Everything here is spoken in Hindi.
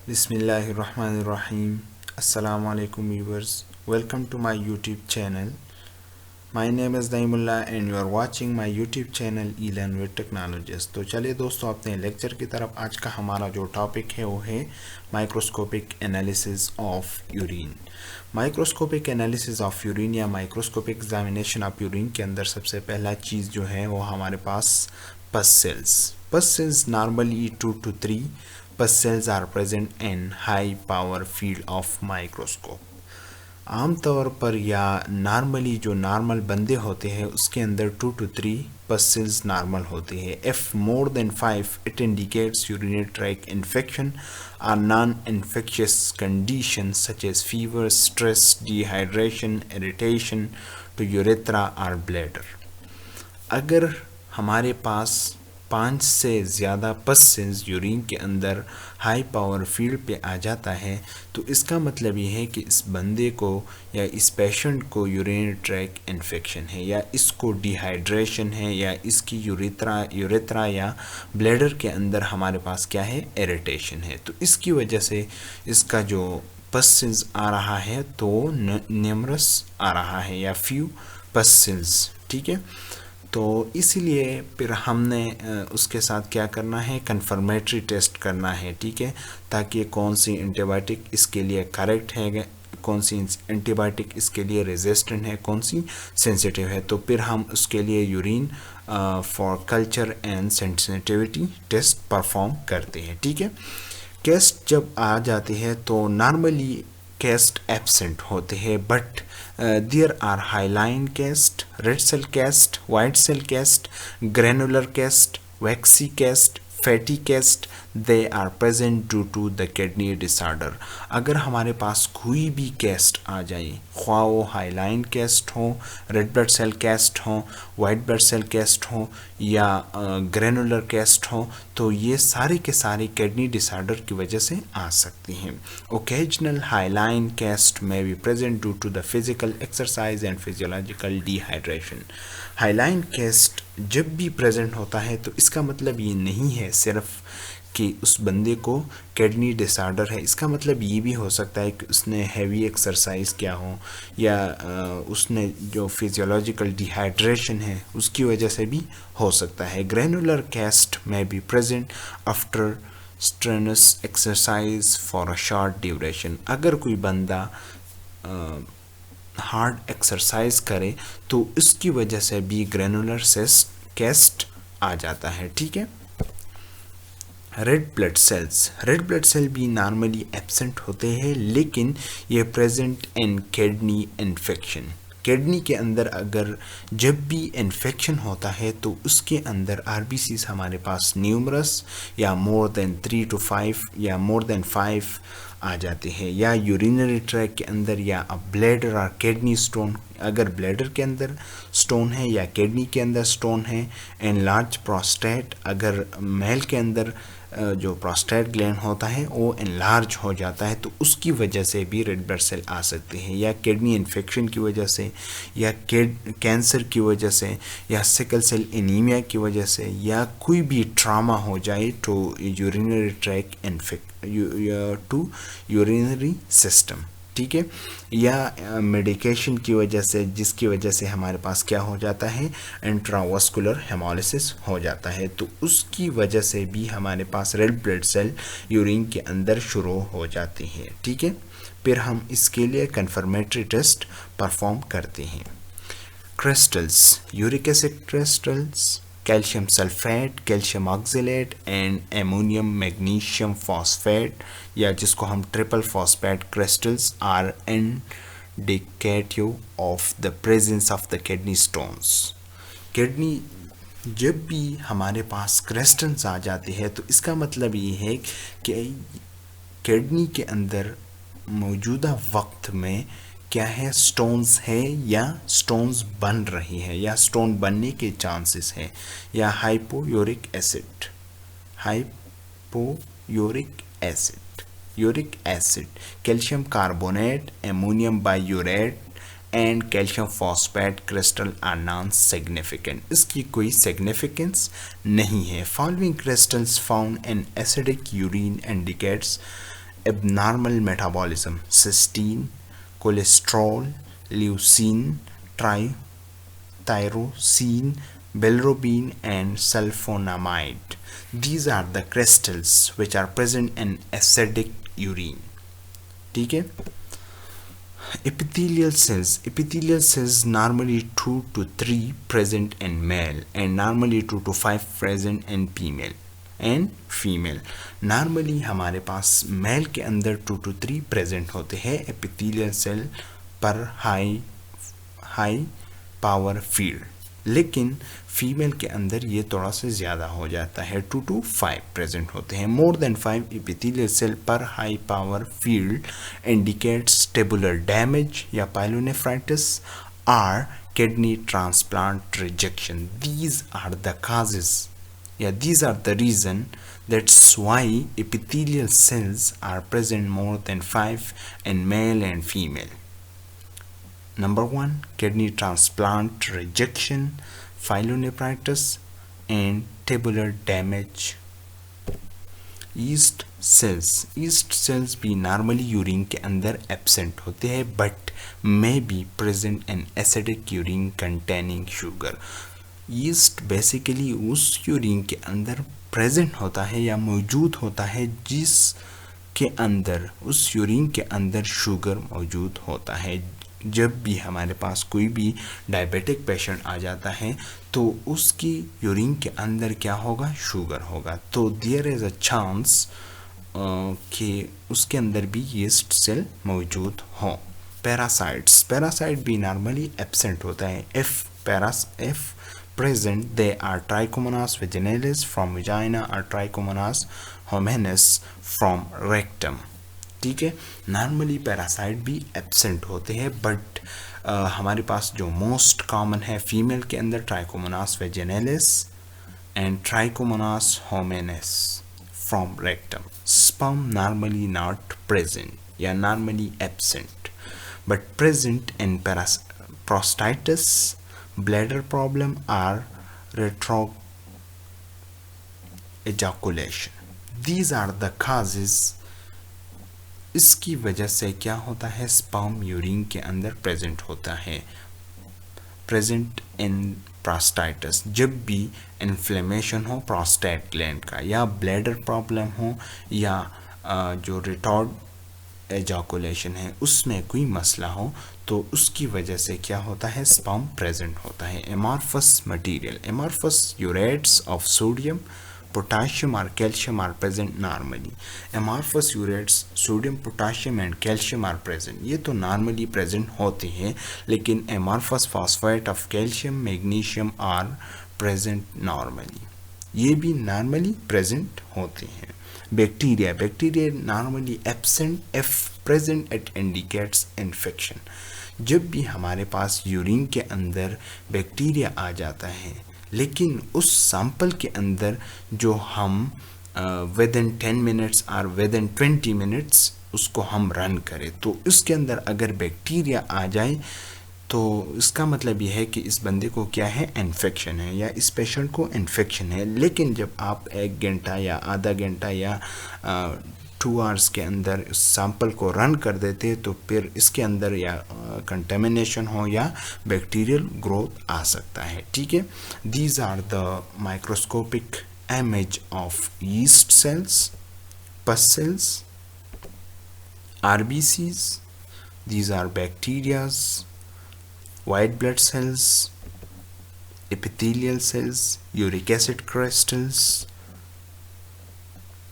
Bismillahirrahmanirrahim. Assalamu alaikum viewers. Welcome to my YouTube channel. My name is Naimullah and you are watching my YouTube channel E-Learn with Technologies. तो चलिए दोस्तों अपने लेक्चर की तरफ। आज का हमारा जो टॉपिक है वो है microscopic analysis of urine. Microscopic analysis of urine या माइक्रोस्कोपिक एग्जामिनेशन ऑफ यूरिन के अंदर सबसे पहला चीज़ जो है वो हमारे पास पस sales normally 2 to 3 pus cells are present in high power field of microscope। आमतौर पर या नॉर्मली जो नॉर्मल बंदे होते हैं उसके अंदर 2 to 3 pus cells नॉर्मल होते हैं। If more than 5 it indicates urinary tract infection or non-infectious conditions such as fever, stress, dehydration, irritation to urethra or bladder। अगर हमारे पास 5 से ज़्यादा पस सेल्स यूरिन के अंदर हाई पावर फील्ड पे आ जाता है तो इसका मतलब ये है कि इस बंदे को या इस पेशेंट को यूरिनरी ट्रैक इन्फेक्शन है या इसको डिहाइड्रेशन है या इसकी यूरेथ्रा या ब्लैडर के अंदर हमारे पास क्या है, इरिटेशन है। तो इसकी वजह से इसका जो पस सेल्स आ रहा है तो न्यूमरस आ रहा है या फ्यू पस सेल्स, ठीक है। तो इसीलिए फिर हमने उसके साथ क्या करना है, कन्फर्मेटरी टेस्ट करना है, ठीक है, ताकि कौन सी एंटीबायोटिक इसके लिए करेक्ट है, कौन सी एंटीबायोटिक इसके लिए रेजिस्टेंट है, कौन सी सेंसिटिव है। तो फिर हम उसके लिए urine for culture and sensitivity test perform करते हैं, ठीक है। केस्ट जब आ जाते हैं तो नॉर्मली केस्ट एब्सेंट होते हैं, but there are hyaline casts, red cell casts, white cell casts, granular casts, waxy casts, fatty casts, they are present due to the kidney disorder. अगर हमारे पास कोई भी केस्ट आ जाए, ख्वाह वो हाईलाइन केस्ट हो, रेड ब्लड सेल केस्ट हो, वाइट ब्लड सेल केस्ट हो या ग्रेनुलर केस्ट हो, तो ये सारे के सारे किडनी डिसऑर्डर की वजह से आ सकती हैं। ओकेजनल हाईलाइन केस्ट में be present due to the physical exercise and physiological dehydration. Hyaline casts जब भी प्रेजेंट होता है तो इसका मतलब ये नहीं है सिर्फ कि उस बंदे को किडनी डिसऑर्डर है, इसका मतलब ये भी हो सकता है कि उसने हैवी एक्सरसाइज किया हो या उसने जो फिजियोलॉजिकल डिहाइड्रेशन है उसकी वजह से भी हो सकता है। ग्रेनुलर केस्ट में be present after strenuous exercise for a short duration. अगर कोई बंदा हार्ड एक्सरसाइज करे तो इसकी वजह से भी ग्रेनुलर केस्ट आ जाता है, ठीक है। रेड ब्लड सेल भी नॉर्मली एब्सेंट होते हैं, लेकिन ये present in kidney infection. Kidney के अंदर अगर जब भी इन्फेक्शन होता है तो उसके अंदर आरबीसीज हमारे पास न्यूमरस या मोर देन 3 to 5 या मोर देन 5 आ जाते हैं, या यूरिनरी ट्रैक के अंदर या ब्लैडर और किडनी स्टोन। अगर ब्लैडर के अंदर स्टोन है या किडनी के अंदर स्टोन है। एनलार्ज प्रोस्टेट, अगर मेल के अंदर जो प्रोस्टेट ग्लैंड होता है वो एनलार्ज हो जाता है तो उसकी वजह से भी रेड ब्लड सेल आ सकते हैं, या किडनी इन्फेक्शन की वजह से या कैंसर की वजह से या सिकल सेल एनीमिया की वजह से या कोई भी ट्रामा हो जाए तो urinary tract to urinary system, ठीक है, या मेडिकेशन की वजह से, जिसकी वजह से हमारे पास क्या हो जाता है, इंट्रावास्कुलर हेमोलिसिस हो जाता है, तो उसकी वजह से भी हमारे पास रेड ब्लड सेल यूरिन के अंदर शुरू हो जाते हैं, ठीक है। फिर हम इसके लिए कन्फर्मेटरी टेस्ट परफॉर्म करते हैं। Crystals, uric acid crystals, calcium sulphate, calcium oxalate and ammonium magnesium phosphate या जिसको हम triple phosphate crystals are indicative of the presence of the kidney stones. Kidney जब भी हमारे पास क्रिस्टल्स आ जाते हैं तो इसका मतलब ये है कि किडनी के अंदर मौजूदा वक्त में क्या है, स्टोन्स है या स्टोन्स बन रही है या स्टोन बनने के चांसेस है, या hippuric acid, calcium carbonate, ammonium biurate and calcium phosphate crystal are non significant. इसकी कोई सिग्निफिकेंस नहीं है। Following crystals found in acidic urine indicates abnormal metabolism, cysteine, cholesterol, leucine, tyrosine, bilirubin, and sulfonamide. These are the crystals which are present in acidic urine. ठीक है. Epithelial cells normally 2 to 3 present in male and normally 2 to 5 present in female. Normally हमारे पास मेल के अंदर 2 to 3 प्रेजेंट होते हैं एपिथेलियल सेल पर हाई पावर फील्ड, लेकिन फीमेल के अंदर ये थोड़ा सा ज़्यादा हो जाता है, 2 to 5 प्रेजेंट होते हैं. मोर देन 5 एपिथेलियल सेल पर high power field indicates tabular damage या पाइलोनेफ्राइटिस और kidney transplant rejection. These are the causes, these are the reason that's why epithelial cells are present more than 5 in male and female. Number 1, kidney transplant rejection, pyelonephritis, and tubular damage. Yeast cells भी normally यूरिन के अंदर एब्सेंट होते हैं but may be present in acidic urine containing sugar. Yeast basically उस यूरिन के अंदर प्रेजेंट होता है या मौजूद होता है जिस के अंदर उस यूरिन के अंदर शुगर मौजूद होता है. जब भी हमारे पास कोई भी डायबिटिक पेशेंट आ जाता है तो उसकी यूरिन के अंदर क्या होगा, शुगर होगा. तो देयर इज़ अ चांस कि उसके अंदर भी यीस्ट सेल मौजूद हो. पैरासाइट भी नॉर्मली एब्सेंट होता है. F present, they are Trichomonas vaginalis from vagina or Trichomonas hominis from rectum. ठीक है. नॉर्मली पैरासाइट भी एब्सेंट होते हैं बट हमारे पास जो मोस्ट कॉमन है फीमेल के अंदर trichomonas vaginalis and trichomonas hominis from rectum. Sperm normally not present या normally absent but present in prostatitis, bladder problem or retro ejaculation. These are the causes. इसकी वजह से क्या होता है, स्पर्म यूरिन के अंदर प्रेजेंट होता है. प्रेजेंट इन प्रोस्टाइटिस, जब भी इन्फ्लेमेशन हो प्रोस्टेट ग्लैंड का, या ब्लैडर प्रॉब्लम हो, या जो रिटॉर्ड एजाकुलेशन है उसमें कोई मसला हो, तो उसकी वजह से क्या होता है, स्पर्म प्रेजेंट होता है. Amorphous material, amorphous urates of sodium, potassium और calcium are present normally. Amorphous urates sodium, potassium and calcium are present. ये तो नॉर्मली प्रेजेंट होते हैं, लेकिन amorphous phosphate of calcium, magnesium are present normally. ये भी नॉर्मली प्रेजेंट होते हैं. Bacteria normally absent if present it indicates infection. जब भी हमारे पास यूरिन के अंदर बैक्टीरिया आ जाता है, लेकिन उस सैंपल के अंदर जो हम विद इन 10 मिनट्स और विद इन 20 मिनट्स उसको हम रन करें, तो इसके अंदर अगर बैक्टीरिया आ जाए तो इसका मतलब यह है कि इस बंदे को क्या है, इन्फेक्शन है, या इस पेशेंट को इन्फेक्शन है. लेकिन जब आप 1 घंटा या आधा घंटा या 2 आवर्स के अंदर इस सैंपल को रन कर देते हैं, तो फिर इसके अंदर या कंटेमिनेशन हो या बैक्टीरियल ग्रोथ आ सकता है. ठीक है. These are the microscopic image of yeast cells, pus cells, RBCs. These are bacterias, white blood cells, epithelial cells, uric acid crystals,